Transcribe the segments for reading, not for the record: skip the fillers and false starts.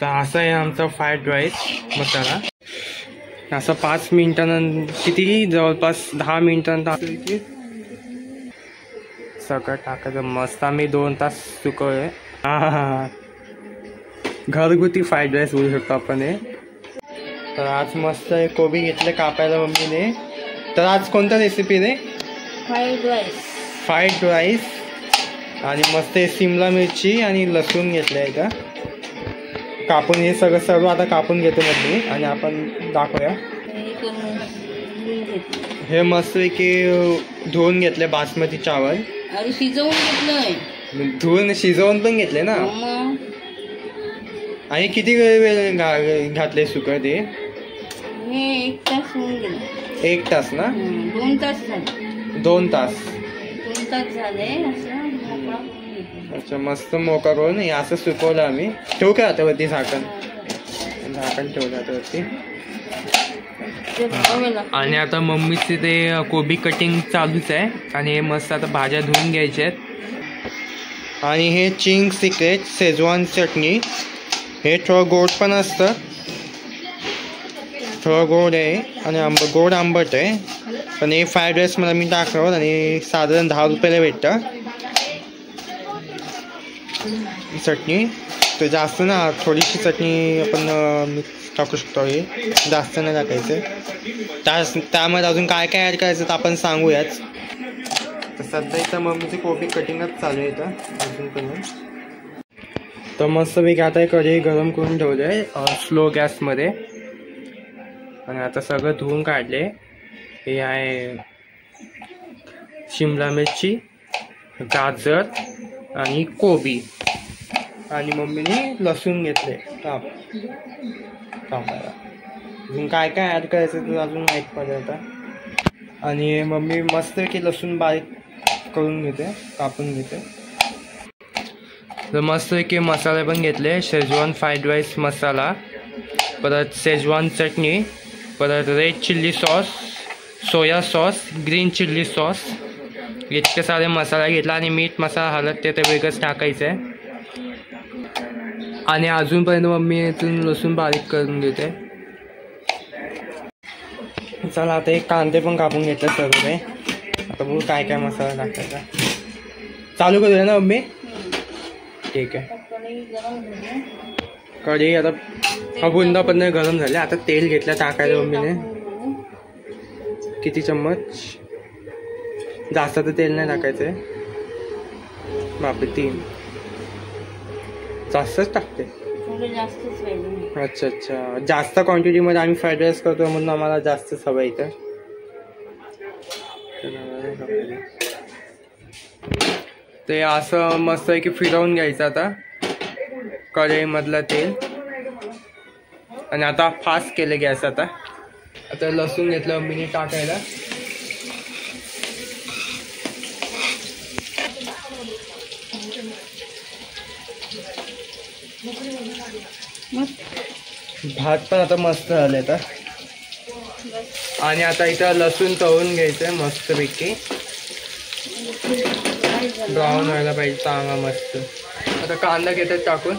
तर असा आहे आमचा फ्राईड राईस मसाला. असं 5 मिनिटानंतर किती जवळपास 10 मिनिटानंतर सगळं टाकायचं. मस्त आम्ही 2 तास सुकवलंय. हा घरगुती फ्राईड राईस बोलू शकतो आपण हे. तर आज मस्त कोबी घेतले कापायला मम्मीने. तर आज कोणता रेसिपी रे? Fried rice. आणि मस्त शिमला मिरची आणि लसूण घेतलं आहे का कापून. हे सगळं सर्व आता कापून घेतो मम्मी आणि आपण दाखवूया. हे मस्त की धुवून घेतले बासमती चावल. शिजवून घेतलंय. धुवून शिजवून पण घेतले ना. आणि किती वेळ घातले सुकं ते? 1 तास होऊन गेला. 1 तास ना? 2 तास झाले. 2 तास. 2 तास झाले. अच्छा मस्त मोका करून असं सुकवलं आम्ही. ठेवू का आता वरती झाकण ठेवलं आता वरती. आणि आता मम्मीचे ते कोबी कटिंग चालूच आहे. आणि हे मस्त आता भाज्या धुवून घ्यायच्या आहेत. आणि हे चिंग सिक्रेट शेजवान चटणी. हे थोडं गोड पण असतं. थोडं गोड आहे आणि गोड आंबट आहे. पण हे फ्राईड राईस मला मी टाकलं आणि साधारण 10 रुपयाला भेटतं चटणी. तर जास्त ना थोडीशी चटणी आपण टाकू शकतो. हे जास्त नाही टाकायचं. त्यामध्ये अजून काय काय ॲड करायचं तर आपण सांगूयाच. तर सध्या इथं मम्मीची कोबी कटिंगच चालू आहे इथं अजून पण. तर मस्तपैकी आता हे कढई गरम करून ठेवलं आहे स्लो गॅसमध्ये. आणि आता सगळं धुवून काढले. हे आहे शिमला मिरची, गाजर आणि कोबी. आणि मम्मीने लसूण घेतले कापायला. अजून काय काय ॲड करायचं तर अजून माहीत पडेल आता. आणि मम्मी मस्त की लसूण बारीक करून घेते कापून घेते. तर मस्त की मसाले पण घेतले. शेजवान फ्राईड राईस मसाला, परत शेजवान चटणी, परत red chilli sauce, soya sauce, green chilli sauce. इतके सारे मसाला घेतला. आणि मीठ मसाला हळद ते वेगळंच टाकायचं आहे. आणि अजूनपर्यंत मम्मी इथून लसूण बारीक करून घेते. चला आता एक कांदे पण कापून घेतले सर्व काही. आता बघू काय काय मसाला टाकायचा. चालू करूया ना मम्मी? ठीक आहे. कढई आता बुंदा पण गरम झाले. आता तेल घेतलं टाकायचं मम्मीने. किती चम्मच? जास्त तर तेल नाही टाकायचं आहे. बापरे 3 जास्तच टाकते. अच्छा अच्छा. जास्त क्वांटिटीमध्ये आम्ही फ्राईड राईस करतो म्हणून आम्हाला जास्तच हवं इथं. ते असं मस्त आहे की फिरवून घ्यायचं आता कढईमधलं तेल. आणि आता फास्ट केलं गॅस. आता लसूण घेतलं मम्मीने टाकायला. भात पण आता मस्त झाले आता. आणि आता इथं लसूण तळून घ्यायचं मस्तपैकी. ब्राऊन व्हायला पाहिजे चांगला मस्त. आता कांदा घेतात टाकून.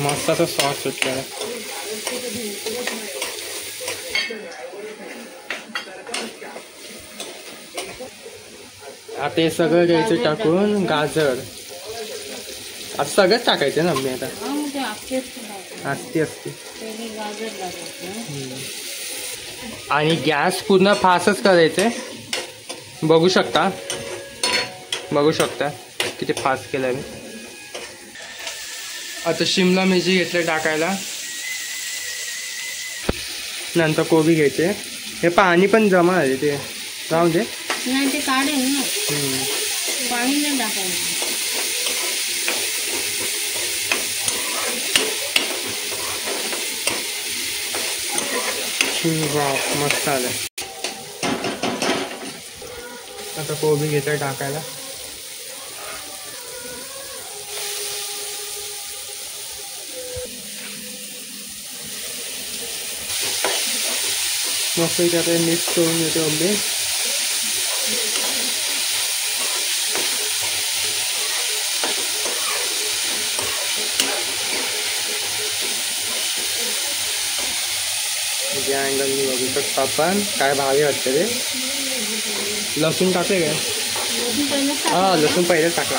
मस्त असं सॉस सुटलं. आता हे सगळं घ्यायचं टाकून. गाजर आता सगळंच टाकायचं ना मम्मी? आता असते. आणि गॅस पूर्ण फास्टच करायचे. बघू शकता किती फास्ट केलं मी. आता शिमला मिरची घेतलं टाकायला. नंतर कोबी घ्यायचे. हे पाणी पण जमा झाले ते राहू दे. नाही ते काढेल ना. पाणी नाही टाकायचं. मस्त आलं. आता कोबी घेतोय टाकायला. मस्त आता मिक्स करून घेतो आंबे. या अँगलनी बघू शकतो आपण. काय भारी वाटतं ते. लसूण टाकले काय? हा लसूण पहिलेच टाकला.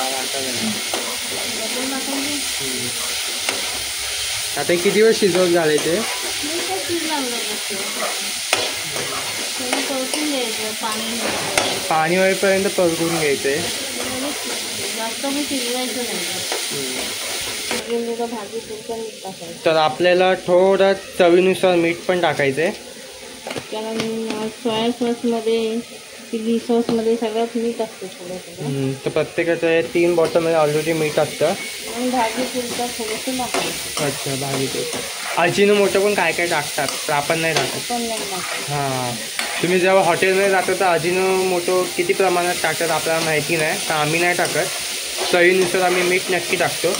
आता किती वेळ शिजवत झाले ते? पाणी होईपर्यंत परतून घ्यायचंय. तर आपल्याला थोडं चवीनुसार मीठ पण टाकायचंय. सोया सॉस मध्ये, चिली सॉस मध्ये सगळ्यात मीठ असतं थोडं. तर प्रत्येकाच्या 3 बॉटलमध्ये ऑलरेडी मीठ असतं. आणि भाजी पुरता थोडंसं टाकायचं. अच्छा भाजी पुरता. अजिनोमोटो पण काय काय टाकतात तर आपण नाही टाकत. हां तुम्ही जेव्हा हॉटेलमध्ये जाता तर अजिनोमोटो किती प्रमाणात टाकतात आपल्याला माहिती नाही. तर आम्ही नाही टाकत. चवीनुसार आम्ही मीठ नक्की टाकतो.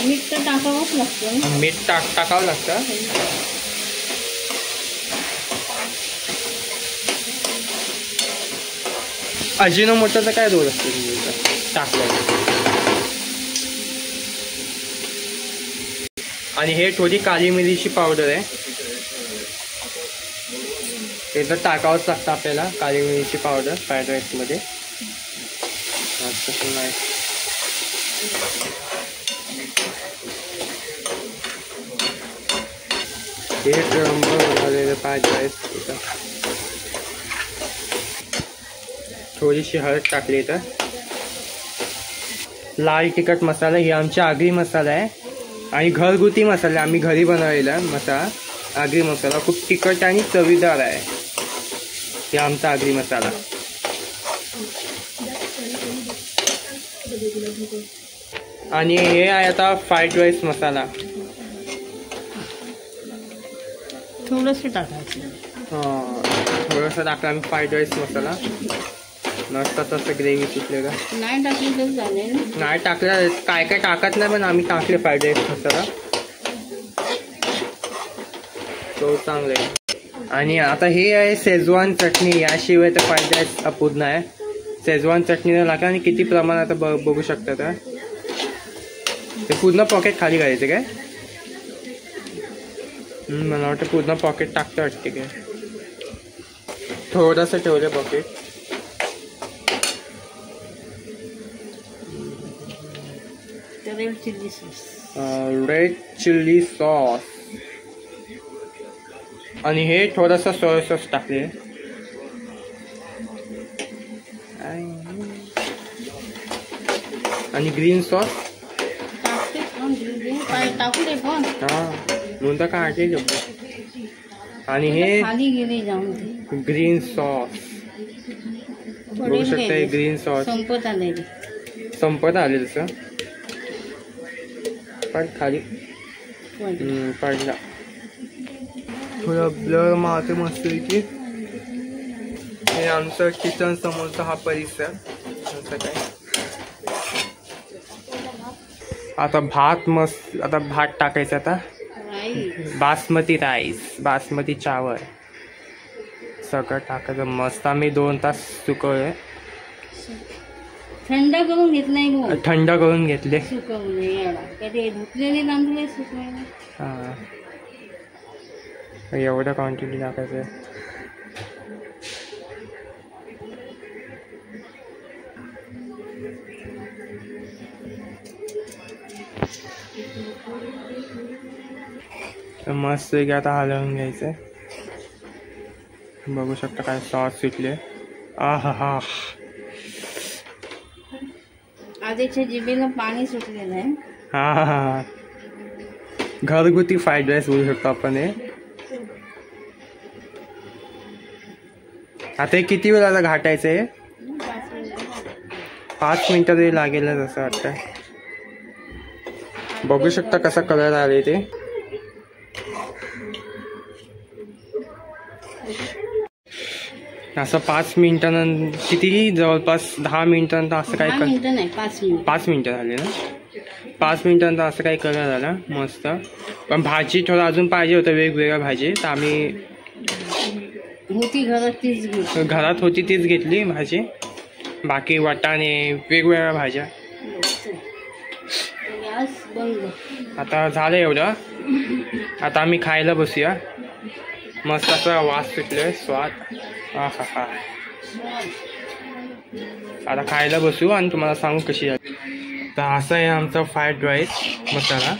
मीठ तर टाकावंच लागतं. मीठ टाकावं लागतं. अजिनोमोटोचा काय रोल असतो टाकलं. आणि हे थोडी काली मिरीची पावडर आहे. ते तर टाकावंच लागतं आपल्याला. काली मिरीची पावडर फ्राईड राईसमध्ये. नाही एक नंबर झालेलं फ्राईड राईस. थोडीशी हळद टाकली. तर लाल तिखट मसाला ही आमची आगरी मसाला आहे. आणि घरगुती मसाला आम्ही घरी बनवलेला मसाला. आगरी मसाला खूप तिखट आणि चवीदार आहे. हे आमचा आगरी मसाला. आणि हे आहे आता फ्राईड राईस मसाला. थोडंसं टाकायचं. थोडंसं टाकला आम्ही फ्राईड राईस मसाला. मस्त तसं ग्रेव्ही सुटले का. नाही टाकलं तर चालेल. नाही टाकलं काय काय टाकत नाही पण आम्ही टाकले फ्राईड राईस मसाला. तो चांगला आहे. आणि आता हे आहे शेजवान चटणी. याशिवाय तर फ्राईड राईस अपूर्ण आहे. शेजवान चटणीला लागेल. आणि किती प्रमाणात बघू शकता. तर ते पूर्ण पॉकेट खाली करायचं काय. मला वाटतं पूर्ण पॉकेट टाकतं वाटते काय. थोडंसं ठेवलं pocket. Red chilli sauce. Red chilli sauce. आणि हे थोडंसं सोया सॉस टाकले. आणि ग्रीन सॉस टाकू दे पण. हां नंतर काय आहे. आणि हे खाली गेले जाऊन ग्रीन सॉस बघू शकता. हे ग्रीन सॉस संपत आले तसं. पण खाली पडला. थोडं ब्लर मारते मस्त की. हे आमचं किचन समोरचा हा परिसर. असं काय. आता भात मस्त. आता भात टाकायचा. आता बासमती राईस, बासमती चावल सगळं टाकायचं. मस्त आम्ही 2 तास सुकवले. थंड करून घेत नाही. थंड करून घेतले. धुतलेले तांदूळ सुकवले. हां एवढं क्वांटिटी टाकायचं. मस्त आता हलवून घ्यायचं. बघू शकता काय सॉस सुटले. आहा आधीच्या जिभेला पाणी सुटलेलं आहे. हा घरगुती फ्राईड राईस बोलू शकतो आपण हे. आता हे किती वेळ आता घाटायचं आहे. 5 मिनिटं तरी लागेलच असं वाटतं. बघू शकता कसा कलर आले ते. असं 5 मिनिटानंतर किती जवळपास 10 मिनिटानंतर असं काय 10 मिनिटं नाही 5 मिनिट. 5 मिनिटं झाली ना. 5 मिनिटानंतर असं काही कलर झाला मस्त. पण भाजी थोडं अजून पाहिजे होतं वेगवेगळ्या भाजी, तर आम्ही होती घरात तीच घेतली. घरात होती तीच घेतली भाजी. बाकी वाटाणे वेगवेगळ्या भाज्या. गॅस बंद. आता झालं एवढं. आता आम्ही खायला बसूया. मस्त असा वास सुटले, स्वाद. हा हा हा. आता खायला बसू आणि तुम्हाला सांगू कशी आहे. तर असा आहे आमचा फ्राईड राईस मसाला.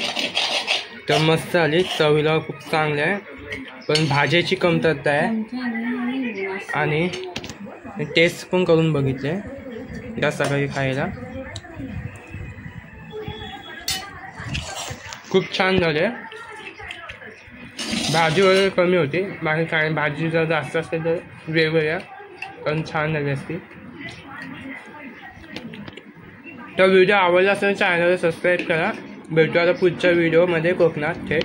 तर मस्त आली, चवीला खूप चांगलं आहे, पण भाज्याची कमतरता आहे. आणि टेस्ट पण करून बघितले त्या सकाळी खायला, खूप छान झाले. भाजी वगैरे कमी होती, बाकी काय भाजी जर जास्त असेल तर वेगवेगळ्या पण छान झाली असती. तर व्हिडिओ आवडला असेल चॅनलला सबस्क्राईब करा. भेटू आता पुढच्या व्हिडिओमध्ये कोकणात थेट.